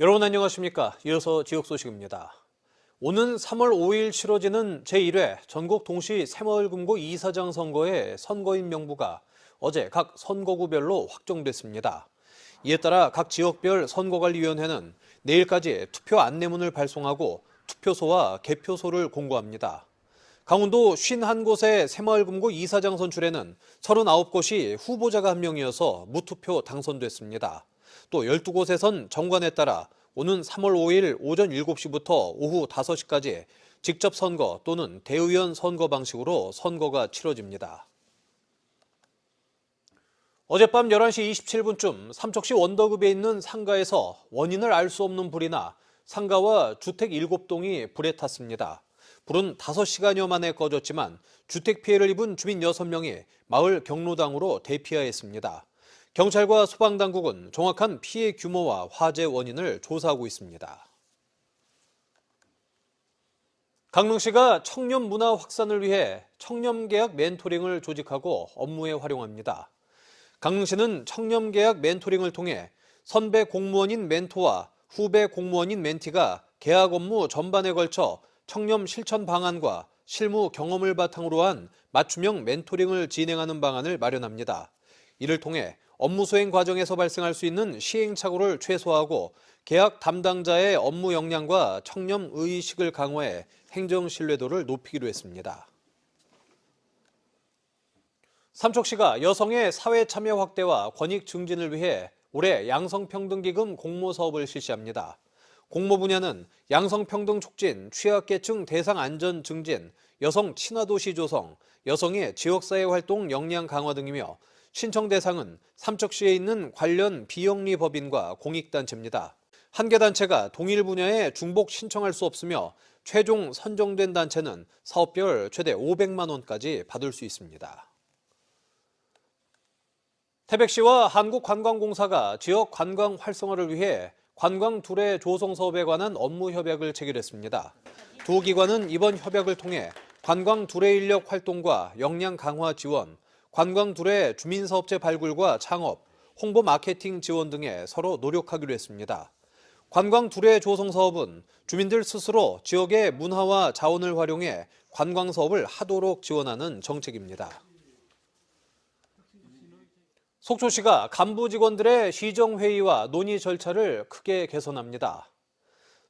여러분 안녕하십니까? 이어서 지역 소식입니다. 오는 3월 5일 치러지는 제1회 전국 동시 새마을금고 이사장 선거의 선거인 명부가 어제 각 선거구별로 확정됐습니다. 이에 따라 각 지역별 선거관리위원회는 내일까지 투표 안내문을 발송하고 투표소와 개표소를 공고합니다. 강원도 51곳의 새마을금고 이사장 선출에는 39곳이 후보자가 1명이어서 무투표 당선됐습니다. 또 12곳에선 정관에 따라 오는 3월 5일 오전 7시부터 오후 5시까지 직접 선거 또는 대의원 선거 방식으로 선거가 치러집니다. 어젯밤 11시 27분쯤 삼척시 원더급에 있는 상가에서 원인을 알 수 없는 불이 나 상가와 주택 7동이 불에 탔습니다. 불은 5시간여 만에 꺼졌지만 주택 피해를 입은 주민 6명이 마을 경로당으로 대피하였습니다. 경찰과 소방당국은 정확한 피해 규모와 화재 원인을 조사하고 있습니다. 강릉시가 청년 문화 확산을 위해 청년계약 멘토링을 조직하고 업무에 활용합니다. 강릉시는 청년계약 멘토링을 통해 선배 공무원인 멘토와 후배 공무원인 멘티가 계약 업무 전반에 걸쳐 청렴 실천 방안과 실무 경험을 바탕으로 한 맞춤형 멘토링을 진행하는 방안을 마련합니다. 이를 통해 업무 수행 과정에서 발생할 수 있는 시행착오를 최소화하고 계약 담당자의 업무 역량과 청렴 의식을 강화해 행정 신뢰도를 높이기로 했습니다. 삼척시가 여성의 사회 참여 확대와 권익 증진을 위해 올해 양성평등기금 공모 사업을 실시합니다. 공모 분야는 양성평등 촉진, 취약계층 대상 안전 증진, 여성 친화도시 조성, 여성의 지역사회 활동 역량 강화 등이며 신청 대상은 삼척시에 있는 관련 비영리 법인과 공익단체입니다. 한 개 단체가 동일 분야에 중복 신청할 수 없으며 최종 선정된 단체는 사업별 최대 500만 원까지 받을 수 있습니다. 태백시와 한국관광공사가 지역 관광 활성화를 위해 관광 두레 조성 사업에 관한 업무 협약을 체결했습니다. 두 기관은 이번 협약을 통해 관광 두레 인력 활동과 역량 강화 지원, 관광 두레 주민사업체 발굴과 창업, 홍보 마케팅 지원 등에 서로 노력하기로 했습니다. 관광 두레 조성 사업은 주민들 스스로 지역의 문화와 자원을 활용해 관광 사업을 하도록 지원하는 정책입니다. 속초시가 간부 직원들의 시정회의와 논의 절차를 크게 개선합니다.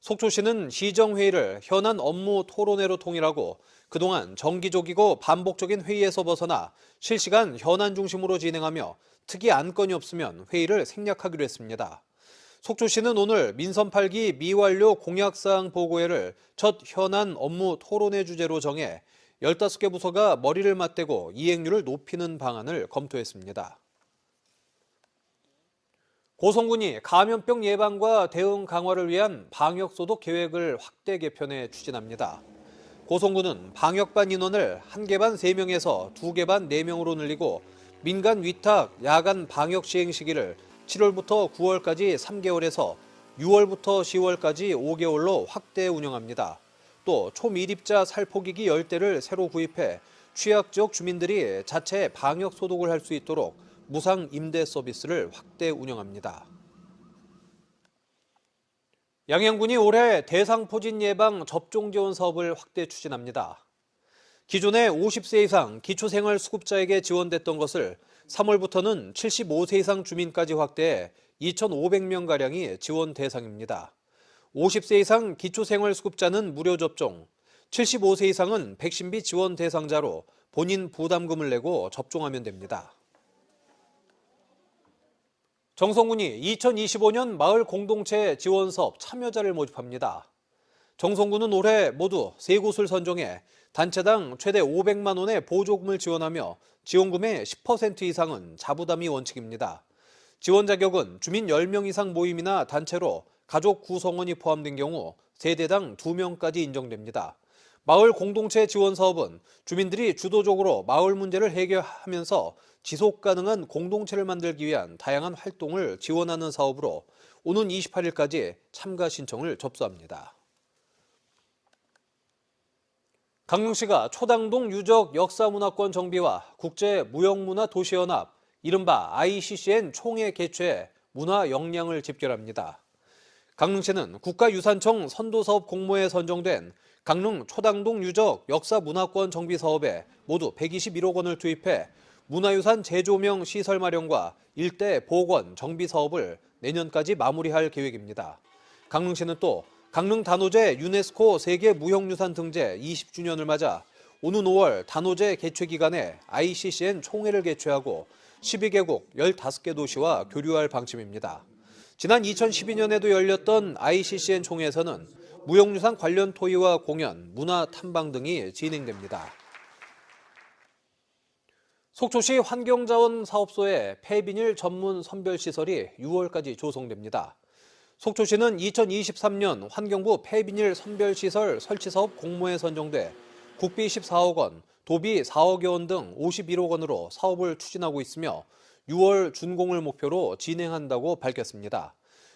속초시는 시정회의를 현안 업무 토론회로 통일하고 그동안 정기적이고 반복적인 회의에서 벗어나 실시간 현안 중심으로 진행하며 특이 안건이 없으면 회의를 생략하기로 했습니다. 속초시는 오늘 민선 8기 미완료 공약사항 보고회를 첫 현안 업무 토론회 주제로 정해 15개 부서가 머리를 맞대고 이행률을 높이는 방안을 검토했습니다. 고성군이 감염병 예방과 대응 강화를 위한 방역소독 계획을 확대 개편해 추진합니다. 고성군은 방역반 인원을 1개 반 3명에서 2개 반 4명으로 늘리고 민간 위탁, 야간 방역 시행 시기를 7월부터 9월까지 3개월에서 6월부터 10월까지 5개월로 확대 운영합니다. 또 초미립자 살포기기 10대를 새로 구입해 취약지역 주민들이 자체 방역 소독을 할 수 있도록 무상 임대 서비스를 확대 운영합니다. 양양군이 올해 대상포진 예방 접종 지원 사업을 확대 추진합니다. 기존에 50세 이상 기초생활수급자에게 지원됐던 것을 3월부터는 75세 이상 주민까지 확대해 2,500명가량이 지원 대상입니다. 50세 이상 기초생활수급자는 무료 접종, 75세 이상은 백신비 지원 대상자로 본인 부담금을 내고 접종하면 됩니다. 정성군이 2025년 마을 공동체 지원 사업 참여자를 모집합니다. 정성군은 올해 모두 3곳을 선정해 단체당 최대 500만 원의 보조금을 지원하며 지원금의 10% 이상은 자부담이 원칙입니다. 지원 자격은 주민 10명 이상 모임이나 단체로 가족 구성원이 포함된 경우 세대당 2명까지 인정됩니다. 마을 공동체 지원 사업은 주민들이 주도적으로 마을 문제를 해결하면서 지속 가능한 공동체를 만들기 위한 다양한 활동을 지원하는 사업으로 오는 28일까지 참가 신청을 접수합니다. 강릉시가 초당동 유적 역사문화권 정비와 국제무형문화도시연합, 이른바 ICCN 총회 개최 문화 역량을 집결합니다. 강릉시는 국가유산청 선도사업 공모에 선정된 강릉 초당동 유적 역사문화권 정비 사업에 모두 121억 원을 투입해 문화유산 재조명 시설 마련과 일대 복원 정비 사업을 내년까지 마무리할 계획입니다. 강릉시는 또 강릉 단오제 유네스코 세계무형유산 등재 20주년을 맞아 오는 5월 단오제 개최 기간에 ICCN 총회를 개최하고 12개국 15개 도시와 교류할 방침입니다. 지난 2012년에도 열렸던 ICCN 총회에서는 무형유산 관련 토의와 공연, 문화 탐방 등이 진행됩니다. 속초시 환경자원사업소의 폐비닐 전문 선별시설이 6월까지 조성됩니다. 속초시는 2023년 환경부 폐비닐 선별시설 설치사업 공모에 선정돼 국비 14억 원, 도비 4억여 원 등 51억 원으로 사업을 추진하고 있으며 6월 준공을 목표로 진행한다고 밝혔습니다.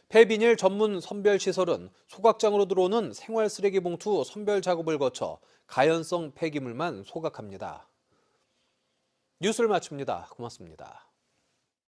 폐비닐 전문 선별시설은 소각장으로 들어오는 생활쓰레기 봉투 선별 작업을 거쳐 가연성 폐기물만 소각합니다. 뉴스를 마칩니다. 고맙습니다.